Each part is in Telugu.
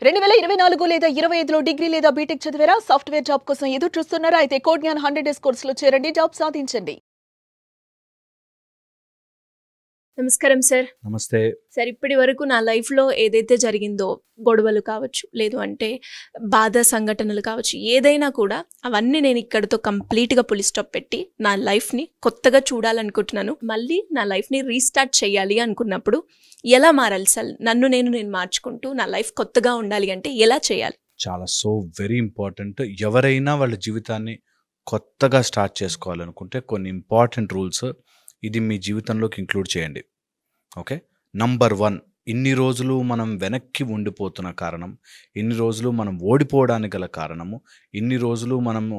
2024 లేదా 25లో డిగ్రీ లేదా బీటెక్ చదివారా? సాఫ్ట్‌వేర్ జాబ్ కోసం ఎదురు చూస్తున్నారా? అయితే కోడ్ జ్ఞాన్ 100 డేస్ కోర్సులో చేరండి. జాబ్ సాధించండి. నమస్కారం సార్. నమస్తే. సార్, ఇప్పటి వరకు నా లైఫ్‌లో ఏదైతే జరిగిందో, గొడవలు కావచ్చు, లేదు అంటే బాధ సంఘటనలు కావచ్చు, ఏదైనా కూడా అవన్నీ నేను ఇక్కడితో కంప్లీట్‌గా ఫుల్ స్టాప్ పెట్టి నా లైఫ్‌ని కొత్తగా చూడాలనుకుంటున్నాను. మళ్ళీ నా లైఫ్‌ని రీస్టార్ట్ చేయాలి అనుకున్నప్పుడు ఎలా మారాలి సార్? నేను మార్చుకుంటూ నా లైఫ్ కొత్తగా ఉండాలి అంటే ఎలా చేయాలి? చాలా వెరీ ఇంపార్టెంట్. ఎవరైనా వాళ్ళ జీవితాన్ని కొత్తగా స్టార్ట్ చేసుకోవాలనుకుంటే కొన్ని ఇంపార్టెంట్ రూల్స్ ఇది మీ జీవితంలోకి ఇంక్లూడ్ చేయండి. ఓకే. నంబర్ 1, ఇన్ని రోజులు మనం వెనక్కి ఉండిపోతున్న కారణం, ఇన్ని రోజులు మనం ఓడిపోవడానికి గల కారణము, ఇన్ని రోజులు మనము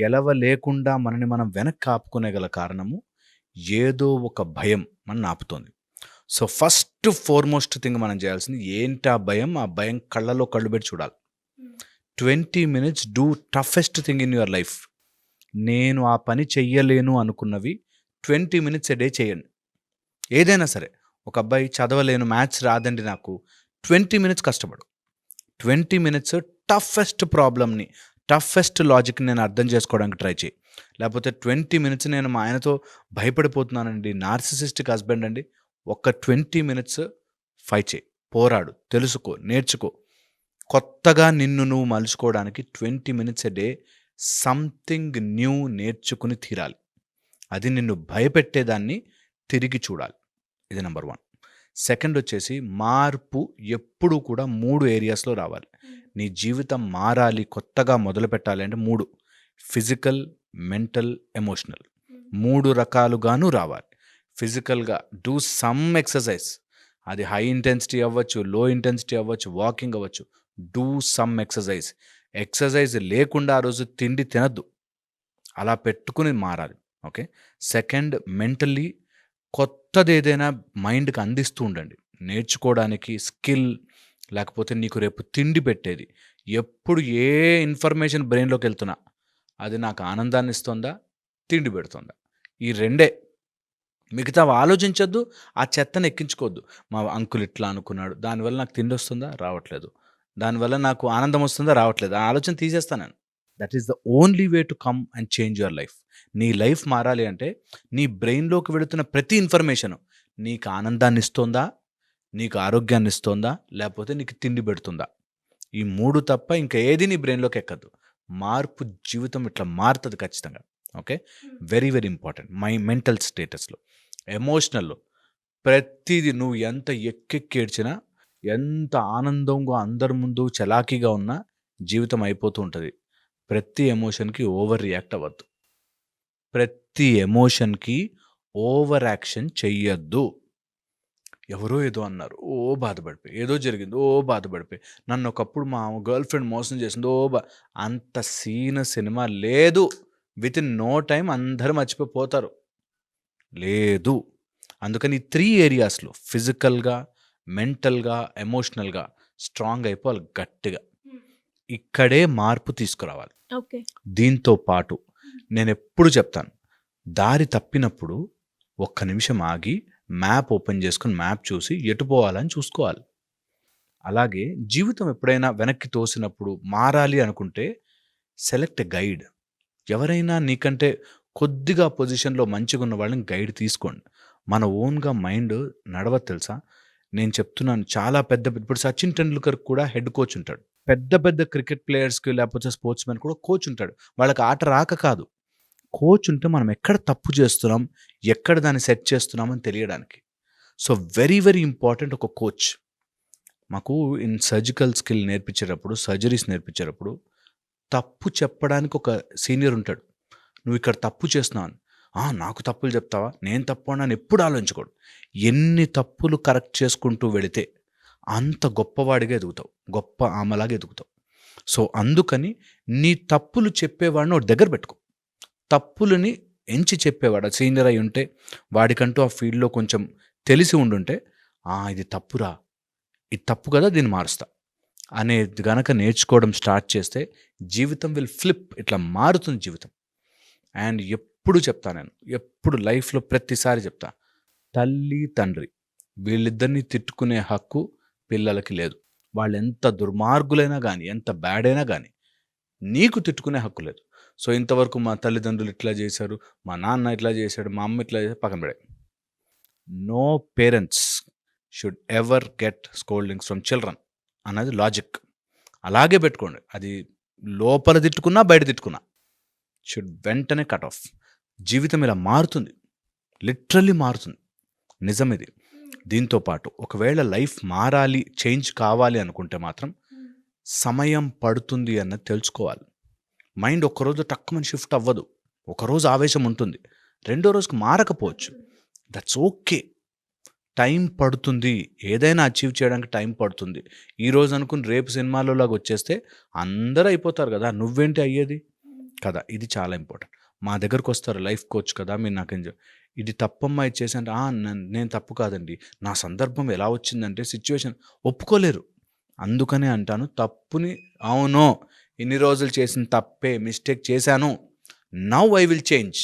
గెలవలేకుండా మనని మనం వెనక్కి ఆపుకునే గల కారణము ఏదో ఒక భయం మనని ఆపుతోంది. సో ఫస్ట్ ఫార్మోస్ట్ థింగ్ మనం చేయాల్సింది ఏంటి? ఆ భయం కళ్ళలో కళ్ళు పెట్టి చూడాలి. 20 minutes do toughest thing in your life. నేను ఆ పని చెయ్యలేను అనుకున్నవి 20 minutes ఎ డే చేయండి. ఏదైనా సరే, ఒక అబ్బాయి చదవలేను, మ్యాథ్స్ రాదండి నాకు, 20 minutes కష్టపడు. 20 minutes టఫెస్ట్ ప్రాబ్లమ్ని, టఫెస్ట్ లాజిక్ని నేను అర్థం చేసుకోవడానికి ట్రై చేయి. లేకపోతే 20 minutes నేను మా ఆయనతో భయపడిపోతున్నానండి, నార్సిసిస్టిక్ హస్బెండ్ అండి, ఒక్క 20 minutes ఫైట్ చేయి, పోరాడు, తెలుసుకో, నేర్చుకో. కొత్తగా నిన్ను నువ్వు మలుచుకోవడానికి 20 minutes a day something new నేర్చుకుని తీరాలి. అది నిన్ను భయపెట్టేదాన్ని తిరిగి చూడాలి. ఇది నెంబర్ 1. సెకండ్ వచ్చేసి, మార్పు ఎప్పుడూ కూడా 3 ఏరియాస్లో రావాలి. నీ జీవితం మారాలి, కొత్తగా మొదలు పెట్టాలి అంటే 3: ఫిజికల్, మెంటల్, ఎమోషనల్. 3 రకాలుగాను రావాలి. ఫిజికల్గా డూ సమ్ ఎక్సర్సైజ్. అది హై ఇంటెన్సిటీ అవ్వచ్చు, లో ఇంటెన్సిటీ అవ్వచ్చు, వాకింగ్ అవ్వచ్చు. Do some exercise. ఎక్సర్సైజ్ లేకుండా ఆ రోజు తిండి తినద్దు, అలా పెట్టుకుని మారాలి. ఓకే. సెకండ్, మెంటల్లీ కొత్తది ఏదైనా మైండ్కి అందిస్తూ ఉండండి. నేర్చుకోవడానికి స్కిల్, లేకపోతే నీకు రేపు తిండి పెట్టేది. ఎప్పుడు ఏ ఇన్ఫర్మేషన్ బ్రెయిన్లోకి వెళ్తున్నా అది నాకు ఆనందాన్ని ఇస్తుందా, తిండి పెడుతుందా? ఈ రెండే. మిగతావి ఆలోచించొద్దు, ఆ చెత్తను ఎక్కించుకోవద్దు. మా అంకుల్ ఇట్లా అనుకున్నాడు, దానివల్ల నాకు తిండి వస్తుందా? రావట్లేదు. దానివల్ల నాకు ఆనందం వస్తుందా? రావట్లేదు. ఆ ఆలోచన తీసేస్తాను నేను. That is the only way to come and change your life. నీ లైఫ్ మారాలి అంటే నీ బ్రెయిన్లోకి వెళుతున్న ప్రతి ఇన్ఫర్మేషను నీకు ఆనందాన్ని ఇస్తుందా, నీకు ఆరోగ్యాన్ని ఇస్తుందా, లేకపోతే నీకు తిండి పెడుతుందా? ఈ 3 తప్ప ఇంకా ఏది నీ బ్రెయిన్లోకి ఎక్కదు. మార్పు జీవితం ఇట్లా మారుతుంది ఖచ్చితంగా. Okay. Very very important. Mental స్టేటస్లో. ఎమోషనల్లో ప్రతిదీ నువ్వు ఎంత ఎక్కెక్కేడ్చినా, ఎంత ఆనందంగా అందరి ముందు చలాకీగా ఉన్నా జీవితం అయిపోతూ ఉంటుంది. ప్రతి ఎమోషన్కి ఓవర్ రియాక్ట్ అవ్వద్దు. ప్రతి ఎమోషన్కి ఓవర్ యాక్షన్ చెయ్యొద్దు. ఎవరో ఏదో అన్నారు, ఓ బాధపడిపోయి, ఏదో జరిగింది, ఓ బాధపడిపోయి, నన్ను ఒకప్పుడు మా గర్ల్ ఫ్రెండ్ మోసం చేసింది, అంత సినిమా లేదు. విత్ ఇన్ నో టైం అందరూ మర్చిపోతారు. లేదు. అందుకని 3 ఏరియాస్లో ఫిజికల్గా, మెంటల్గా, ఎమోషనల్గా స్ట్రాంగ్ అయిపోవాలి గట్టిగా. ఇక్కడే మార్పు తీసుకురావాలి. ఓకే. దీంతో పాటు నేనెప్పుడు చెప్తాను, దారి తప్పినప్పుడు ఒక్క నిమిషం ఆగి మ్యాప్ ఓపెన్ చేసుకొని మ్యాప్ చూసి ఎటు పోవాలని చూసుకోవాలి. అలాగే జీవితం ఎప్పుడైనా వెనక్కి తోసినప్పుడు మారాలి అనుకుంటే సెలెక్ట్ ఎ గైడ్. ఎవరైనా నీకంటే కొద్దిగా పొజిషన్లో మంచిగా ఉన్న వాళ్ళని గైడ్ తీసుకోండి. మన ఓన్గా మైండ్ నడవదు తెలుసా. నేను చెప్తున్నాను, చాలా ఇప్పుడు సచిన్ టెండూల్కర్ కూడా హెడ్ కోచ్ ఉంటాడు. పెద్ద పెద్ద క్రికెట్ ప్లేయర్స్కి లేకపోతే స్పోర్ట్స్ మెన్ కూడా కోచ్ ఉంటాడు. వాళ్ళకి ఆట రాక కాదు, కోచ్ ఉంటే మనం ఎక్కడ తప్పు చేస్తున్నాం, ఎక్కడ దాన్ని సెట్ చేస్తున్నామని తెలియడానికి. సో వెరీ వెరీ ఇంపార్టెంట్ ఒక కోచ్. మాకు ఇన్ సర్జికల్ స్కిల్ నేర్పించేటప్పుడు, సర్జరీస్ నేర్పించేటప్పుడు తప్పు చెప్పడానికి ఒక సీనియర్ ఉంటాడు. నువ్వు ఇక్కడ తప్పు చేస్తున్నావు, నాకు తప్పులు చెప్తావా, నేను తప్పు అని ఎప్పుడు ఆలోచించకూడదు. ఎన్ని తప్పులు కరెక్ట్ చేసుకుంటూ వెళితే అంత గొప్పవాడిగా ఎదుగుతావు, గొప్ప ఆమెలాగా ఎదుగుతావు. సో అందుకని నీ తప్పులు చెప్పేవాడిని ఒక దగ్గర పెట్టుకో. తప్పులని ఎంచి చెప్పేవాడు సీనియర్ అయి ఉంటే, వాడికంటూ ఆ ఫీల్డ్లో కొంచెం తెలిసి ఉండుంటే, ఇది తప్పురా, ఇది తప్పు కదా, దీన్ని మారుస్తా అనేది గనక నేర్చుకోవడం స్టార్ట్ చేస్తే జీవితం విల్ ఫ్లిప్, ఇట్లా మారుతుంది జీవితం. అండ్ ఎప్పుడు చెప్తా, నేను ఎప్పుడు లైఫ్లో ప్రతిసారి చెప్తా, తల్లి తండ్రి వీళ్ళిద్దరిని తిట్టుకునే హక్కు పిల్లలకి లేదు. వాళ్ళు ఎంత దుర్మార్గులైనా కానీ, ఎంత బ్యాడ్ అయినా కానీ నీకు తిట్టుకునే హక్కు లేదు. సో ఇంతవరకు మా తల్లిదండ్రులు ఇట్లా చేశారు, మా నాన్న ఇట్లా చేశాడు, మా అమ్మ ఇట్లా చేశారు, పక్కన పడే. No parents should ever get scoldings from children అన్నది లాజిక్. అలాగే పెట్టుకోండి. అది లోపల తిట్టుకున్నా బయట తిట్టుకున్నా షుడ్ వెంటనే కట్ ఆఫ్. జీవితం ఇలా మారుతుంది, లిటరల్లీ మారుతుంది, నిజం ఇది. దీంతో పాటు ఒకవేళ లైఫ్ మారాలి, చేంజ్ కావాలి అనుకుంటే మాత్రం సమయం పడుతుంది అన్నది తెలుసుకోవాలి. మైండ్ ఒక్కరోజు టక్కుమని షిఫ్ట్ అవ్వదు. ఒకరోజు ఆవేశం ఉంటుంది, రెండో రోజుకి మారకపోవచ్చు. That's okay. టైం పడుతుంది. ఏదైనా అచీవ్ చేయడానికి టైం పడుతుంది. ఈరోజు అనుకుని రేపు సినిమాలోలాగా వచ్చేస్తే అందరూ అయిపోతారు కదా, నువ్వేంటి అయ్యేది కదా. ఇది చాలా ఇంపార్టెంట్. మా దగ్గరకు వస్తారు లైఫ్ కోచ్ కదా, మీరు నాకేం ఇది తప్పమ్మా ఇది చేశాను. నేను తప్పు కాదండి, నా సందర్భం ఎలా వచ్చిందంటే సిచ్యువేషన్ ఒప్పుకోలేరు. అందుకనే అంటాను, తప్పుని అవునో ఇన్ని రోజులు చేసిన తప్పే, మిస్టేక్ చేశాను, నౌ ఐ విల్ చేంజ్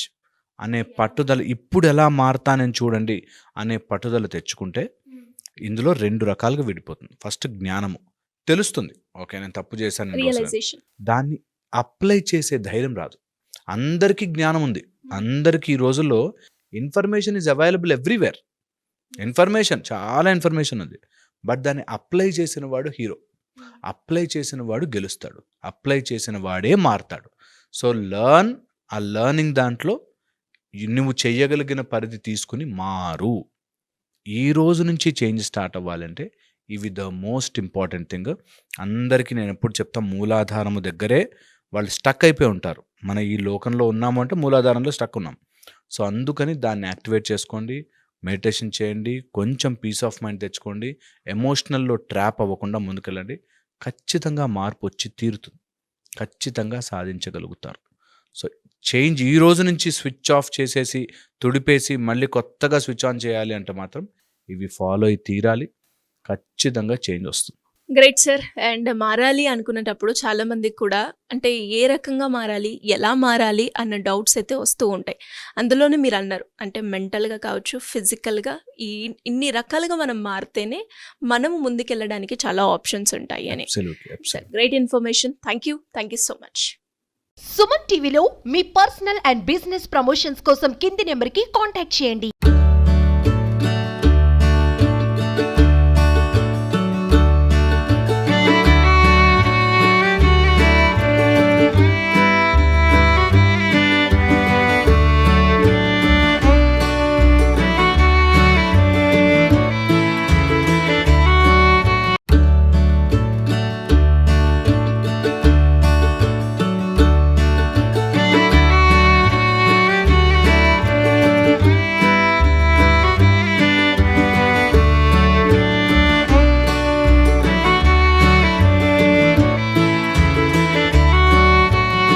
అనే పట్టుదల, ఇప్పుడు ఎలా మారతానని చూడండి అనే పట్టుదల తెచ్చుకుంటే ఇందులో 2 రకాలుగా విడిపోతుంది. ఫస్ట్ జ్ఞానము, తెలుస్తుంది ఓకే నేను తప్పు చేశాను, రియలైజేషన్. దాన్ని అప్లై చేసే ధైర్యం రాదు. అందరికీ జ్ఞానం ఉంది, అందరికీ ఈ రోజుల్లో information is available everywhere. Information, చాలా ఇన్ఫర్మేషన్ ఉంది. బట్ దాన్ని అప్లై చేసిన వాడు హీరో, అప్లై చేసిన వాడు గెలుస్తాడు, అప్లై చేసిన వాడే మారతాడు. సో ఆ లర్నింగ్ దాంట్లో నువ్వు చెయ్యగలిగిన పరిధి తీసుకుని మారు. ఈ రోజు నుంచి చేంజ్ స్టార్ట్ అవ్వాలంటే ఇవి ద మోస్ట్ ఇంపార్టెంట్ థింగ్. అందరికీ నేను ఎప్పుడు చెప్తా, మూలాధారము దగ్గరే వాళ్ళు స్టక్ అయిపోయి ఉంటారు. మన ఈ లోకంలో ఉన్నాము అంటే మూలాధారంలో స్టక్ ఉన్నాం. సో అందుకని దాన్ని యాక్టివేట్ చేసుకోండి, మెడిటేషన్ చేయండి, కొంచెం పీస్ ఆఫ్ మైండ్ తెచ్చుకోండి, ఎమోషనల్లో ట్రాప్ అవ్వకుండా ముందుకెళ్ళండి. ఖచ్చితంగా మార్పు వచ్చి తీరుతుంది, ఖచ్చితంగా సాధించగలుగుతారు. సో చేంజ్ ఈ రోజు నుంచి స్విచ్ ఆఫ్ చేసేసి తుడిపేసి మళ్ళీ కొత్తగా స్విచ్ ఆన్ చేయాలి అంటే మాత్రం ఇవి ఫాలో అయి తీరాలి, ఖచ్చితంగా చేంజ్ వస్తుంది. Great sir. అండ్ మారాలి అనుకునేటప్పుడు చాలా మందికి కూడా అంటే ఏ రకంగా మారాలి, ఎలా మారాలి అన్న డౌట్స్ అయితే వస్తూ ఉంటాయి. అందులోనే మీరు అన్నారు అంటే మెంటల్గా కావచ్చు, ఫిజికల్గా ఇన్ని రకాలుగా మనం మారితేనే మనం ముందుకెళ్ళడానికి చాలా ఆప్షన్స్ ఉంటాయి అని. Great information. Thank you so much. Suman టీవీలో మీ పర్సనల్ అండ్ బిజినెస్ ప్రమోషన్స్ కోసం కింది నెంబర్కి కాంటాక్ట్ చేయండి.